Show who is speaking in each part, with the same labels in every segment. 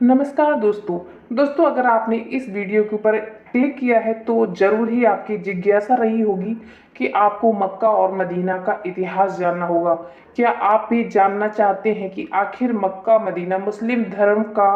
Speaker 1: नमस्कार दोस्तों अगर आपने इस वीडियो के ऊपर क्लिक किया है तो ज़रूर ही आपकी जिज्ञासा रही होगी कि आपको मक्का और मदीना का इतिहास जानना होगा। क्या आप भी जानना चाहते हैं कि आखिर मक्का मदीना मुस्लिम धर्म का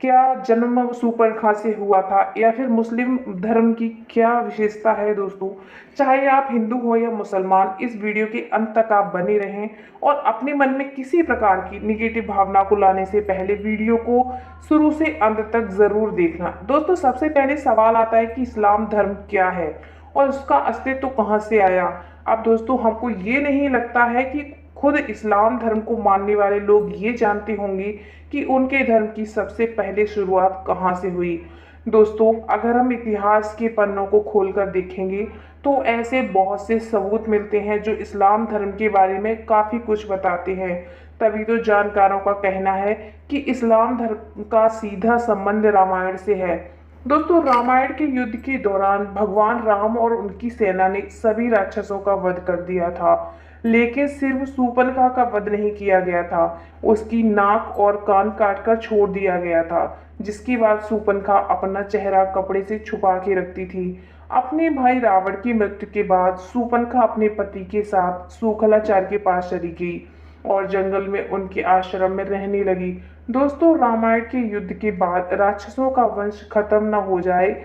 Speaker 1: क्या जन्म शूर्पणखा से हुआ था या फिर मुस्लिम धर्म की क्या विशेषता है। दोस्तों, चाहे आप हिंदू हो या मुसलमान, इस वीडियो के अंत तक आप बने रहें और अपने मन में किसी प्रकार की निगेटिव भावना को लाने से पहले वीडियो को शुरू से अंत तक जरूर देखना। दोस्तों, सबसे पहले सवाल आता है कि इस्लाम धर्म क्या है और उसका अस्तित्व तो कहाँ से आया। अब दोस्तों, हमको ये नहीं लगता है कि खुद इस्लाम धर्म को मानने वाले लोग ये जानते होंगे कि उनके धर्म की सबसे पहले शुरुआत कहाँ से हुई। दोस्तों, अगर हम इतिहास के पन्नों को खोलकर देखेंगे तो ऐसे बहुत से सबूत मिलते हैं जो इस्लाम धर्म के बारे में काफ़ी कुछ बताते हैं। तभी तो जानकारों का कहना है कि इस्लाम धर्म का सीधा संबंध रामायण से है। दोस्तों, रामायण के युद्ध के दौरान भगवान राम और उनकी सेना ने सभी राक्षसों का वध कर दिया था, लेकिन सिर्फ शूर्पणखा का वध नहीं किया गया था। उसकी नाक और कान काटकर छोड़ दिया गया था, जिसके बाद शूर्पणखा अपना चेहरा कपड़े से छुपा के रखती थी। अपने भाई रावण की मृत्यु के बाद शूर्पणखा अपने पति के साथ सूखलाचार्य के पास चली गई और जंगल में उनके आश्रम में रहने लगी। दोस्तों, रामायण के युद्ध के बाद राक्षसों का वंश खत्म न हो जाए,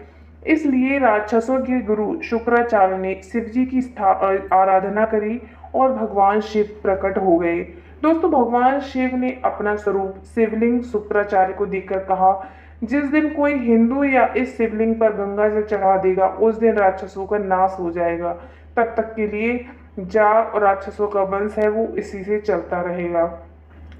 Speaker 1: इसलिए राक्षसों के गुरु शुक्राचार्य ने शिव जी की आराधना करी और भगवान शिव प्रकट हो गए। दोस्तों, भगवान शिव ने अपना स्वरूप शिवलिंग शुक्राचार्य को देकर कहा, जिस दिन कोई हिंदू या इस शिवलिंग पर गंगा जल चढ़ा देगा उस दिन राक्षसों का नाश हो जाएगा। तब तक के लिए जाग और राक्षसों का वंश है वो इसी से चलता रहेगा।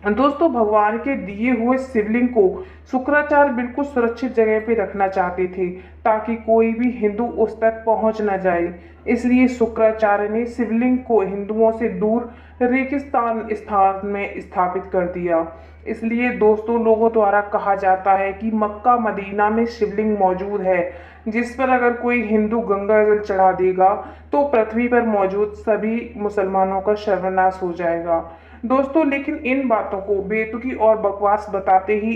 Speaker 1: दोस्तों, भगवान के दिए हुए शिवलिंग को शुक्राचार्य बिल्कुल सुरक्षित जगह पे रखना चाहते थे ताकि कोई भी हिंदू उस तक पहुंच न जाए। इसलिए शुक्राचार्य ने शिवलिंग को हिंदुओं से दूर रेगिस्तान स्थान में स्थापित कर दिया। इसलिए दोस्तों, लोगों द्वारा कहा जाता है कि मक्का मदीना में शिवलिंग मौजूद है, जिस पर अगर कोई हिंदू गंगा जल चढ़ा देगा तो पृथ्वी पर मौजूद सभी मुसलमानों का सर्वनाश हो जाएगा। दोस्तों, लेकिन इन बातों को बेतुकी और बकवास बताते ही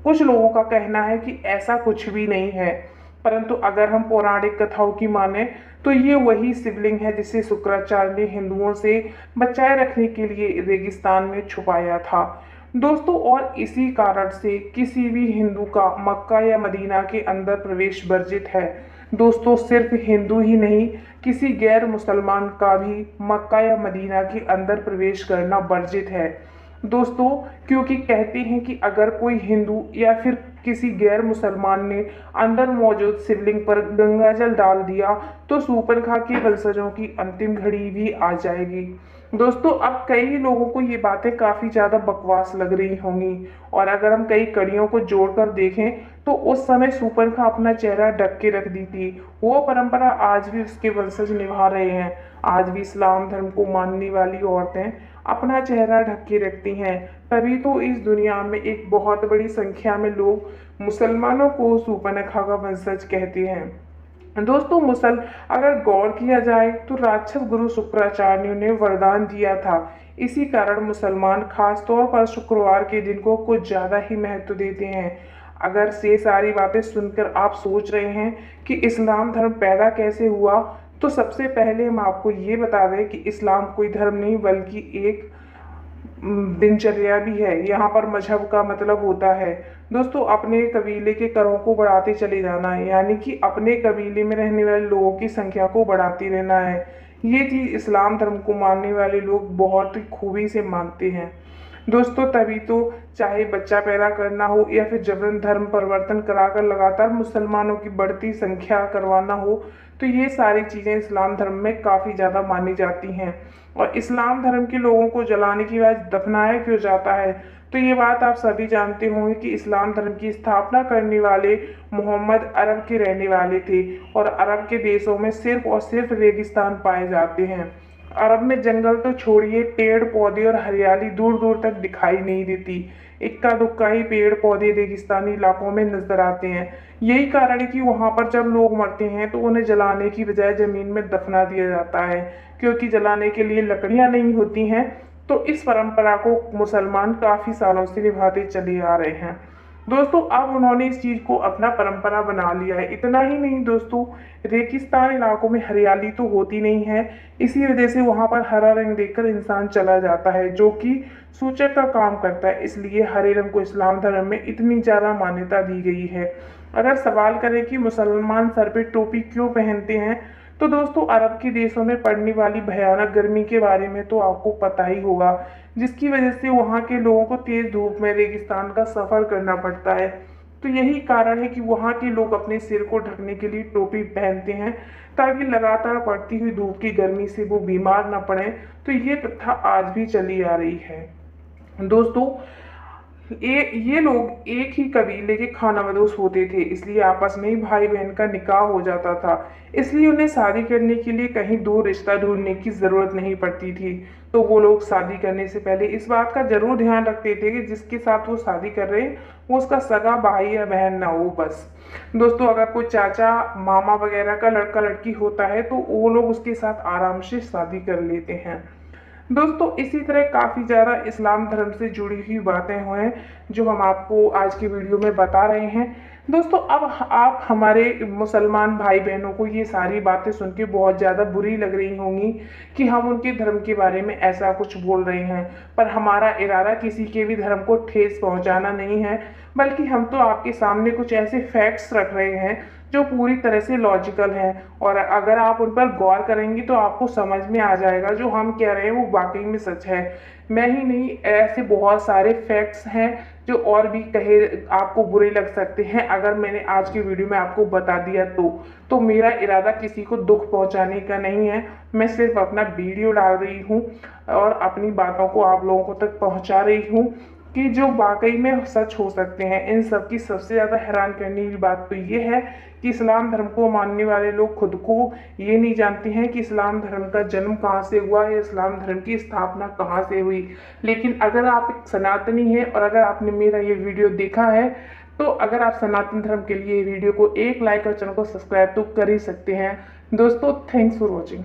Speaker 1: कुछ लोगों का कहना है कि ऐसा कुछ भी नहीं है, परंतु अगर हम पौराणिक कथाओं की माने तो ये वही शिवलिंग है जिसे शुक्राचार्य ने हिंदुओं से बचाए रखने के लिए रेगिस्तान में छुपाया था। दोस्तों, और इसी कारण से किसी भी हिंदू का मक्का या मदीना के अंदर प्रवेश वर्जित है। दोस्तों, सिर्फ हिंदू ही नहीं, किसी गैर मुसलमान का भी मक्का या मदीना के अंदर प्रवेश करना वर्जित है। दोस्तों, क्योंकि कहते हैं कि अगर कोई हिंदू या फिर किसी गैर मुसलमान ने अंदर मौजूद शिवलिंग पर गंगा जल डाल दिया तो शूर्पणखा के वंशजों की अंतिम घड़ी भी आ जाएगी। दोस्तों, अब कई लोगों को ये बातें काफ़ी ज़्यादा बकवास लग रही होंगी, और अगर हम कई कड़ियों को जोड़कर देखें तो उस समय शूर्पणखा अपना चेहरा ढक के रख दी थी। वो परंपरा आज भी उसके वंशज निभा रहे हैं। आज भी इस्लाम धर्म को मानने वाली औरतें अपना चेहरा ढक के रखती हैं। तभी तो इस दुनिया में एक बहुत बड़ी संख्या में लोग मुसलमानों को शूर्पणखा का वंशज कहते हैं। दोस्तों, अगर गौर किया जाए तो राक्षस गुरु शुक्राचार्य ने उन्हें वरदान दिया था। इसी कारण मुसलमान खास तौर पर शुक्रवार के दिन को कुछ ज़्यादा ही महत्व देते हैं। अगर से सारी बातें सुनकर आप सोच रहे हैं कि इस्लाम धर्म पैदा कैसे हुआ, तो सबसे पहले हम आपको ये बता दें कि इस्लाम कोई धर्म नहीं बल्कि एक दिनचर्या भी है। यहाँ पर मजहब का मतलब होता है दोस्तों अपने कबीले के करों को बढ़ाते चले जाना है, यानी कि अपने कबीले में रहने वाले लोगों की संख्या को बढ़ाते रहना है। ये चीज़ इस्लाम धर्म को मानने वाले लोग बहुत ही खूबी से मानते हैं। दोस्तों, तभी तो चाहे बच्चा पैदा करना हो या फिर जबरन धर्म परिवर्तन कराकर लगातार मुसलमानों की बढ़ती संख्या करवाना हो, तो ये सारी चीज़ें इस्लाम धर्म में काफ़ी ज़्यादा मानी जाती हैं। और इस्लाम धर्म के लोगों को जलाने की वजह दफनाया क्यों जाता है, तो ये बात आप सभी जानते होंगे कि इस्लाम धर्म की स्थापना करने वाले मोहम्मद अरब के रहने वाले थे और अरब के देशों में सिर्फ और सिर्फ रेगिस्तान पाए जाते हैं। अरब में जंगल तो छोड़िए, पेड़ पौधे और हरियाली दूर दूर तक दिखाई नहीं देती। इक्का दुक्का ही पेड़ पौधे रेगिस्तानी इलाकों में नजर आते हैं। यही कारण है कि वहाँ पर जब लोग मरते हैं तो उन्हें जलाने की बजाय ज़मीन में दफना दिया जाता है, क्योंकि जलाने के लिए लकड़ियाँ नहीं होती हैं। तो इस परंपरा को मुसलमान काफ़ी सालों से निभाते चले आ रहे हैं। दोस्तों अब उन्होंने इस चीज़ को अपना परंपरा बना लिया है। इतना ही नहीं दोस्तों, रेगिस्तान इलाकों में हरियाली तो होती नहीं है, इसी वजह से वहाँ पर हरा रंग देखकर इंसान चला जाता है, जो कि सूचक का काम करता है। इसलिए हरे रंग को इस्लाम धर्म में इतनी ज़्यादा मान्यता दी गई है। अगर सवाल करें कि मुसलमान सर पे टोपी क्यों पहनते हैं, तो दोस्तों अरब के देशों में पड़ने वाली भयानक गर्मी के बारे में तो आपको पता ही होगा, जिसकी वजह से वहाँ के लोगों को तेज धूप में रेगिस्तान का सफर करना पड़ता है। तो यही कारण है कि वहाँ के लोग अपने सिर को ढकने के लिए टोपी पहनते हैं, ताकि लगातार पड़ती हुई धूप की गर्मी से वो बीमार न पड़े। तो ये प्रथा आज भी चली आ रही है। दोस्तों ये लोग एक ही कबीले के खानाबदोश होते थे, इसलिए आपस में ही भाई बहन का निकाह हो जाता था। इसलिए उन्हें शादी करने के लिए कहीं दूर रिश्ता ढूंढने की ज़रूरत नहीं पड़ती थी। तो वो लोग शादी करने से पहले इस बात का जरूर ध्यान रखते थे कि जिसके साथ वो शादी कर रहे हैं वो उसका सगा भाई या बहन ना हो बस। दोस्तों अगर कोई चाचा मामा वगैरह का लड़का लड़की होता है तो वो लोग उसके साथ आराम से शादी कर लेते हैं। दोस्तों इसी तरह काफ़ी ज़्यादा इस्लाम धर्म से जुड़ी हुई बातें हैं जो हम आपको आज की वीडियो में बता रहे हैं। दोस्तों अब आप हमारे मुसलमान भाई बहनों को ये सारी बातें सुन के बहुत ज़्यादा बुरी लग रही होंगी कि हम उनके धर्म के बारे में ऐसा कुछ बोल रहे हैं, पर हमारा इरादा किसी के भी धर्म को ठेस पहुंचाना नहीं है, बल्कि हम तो आपके सामने कुछ ऐसे फैक्ट्स रख रहे हैं जो पूरी तरह से लॉजिकल हैं, और अगर आप उन पर गौर करेंगी तो आपको समझ में आ जाएगा जो हम कह रहे हैं वो वाकई में सच है। मैं ही नहीं, ऐसे बहुत सारे फैक्ट्स हैं जो और भी कहे आपको बुरे लग सकते हैं अगर मैंने आज की वीडियो में आपको बता दिया तो मेरा इरादा किसी को दुख पहुंचाने का नहीं है। मैं सिर्फ अपना वीडियो डाल रही हूँ और अपनी बातों को आप लोगों को तक पहुंचा रही हूँ कि जो वाकई में सच हो सकते हैं। इन सब की सबसे ज़्यादा हैरान करने की बात तो ये है कि इस्लाम धर्म को मानने वाले लोग खुद को ये नहीं जानते हैं कि इस्लाम धर्म का जन्म कहाँ से हुआ है, इस्लाम धर्म की स्थापना कहाँ से हुई। लेकिन अगर आप एक सनातनी हैं और अगर आपने मेरा ये वीडियो देखा है, तो अगर आप सनातन धर्म के लिए वीडियो को एक लाइक और चैनल को सब्सक्राइब तो कर ही सकते हैं। दोस्तों थैंक्स फॉर वॉचिंग।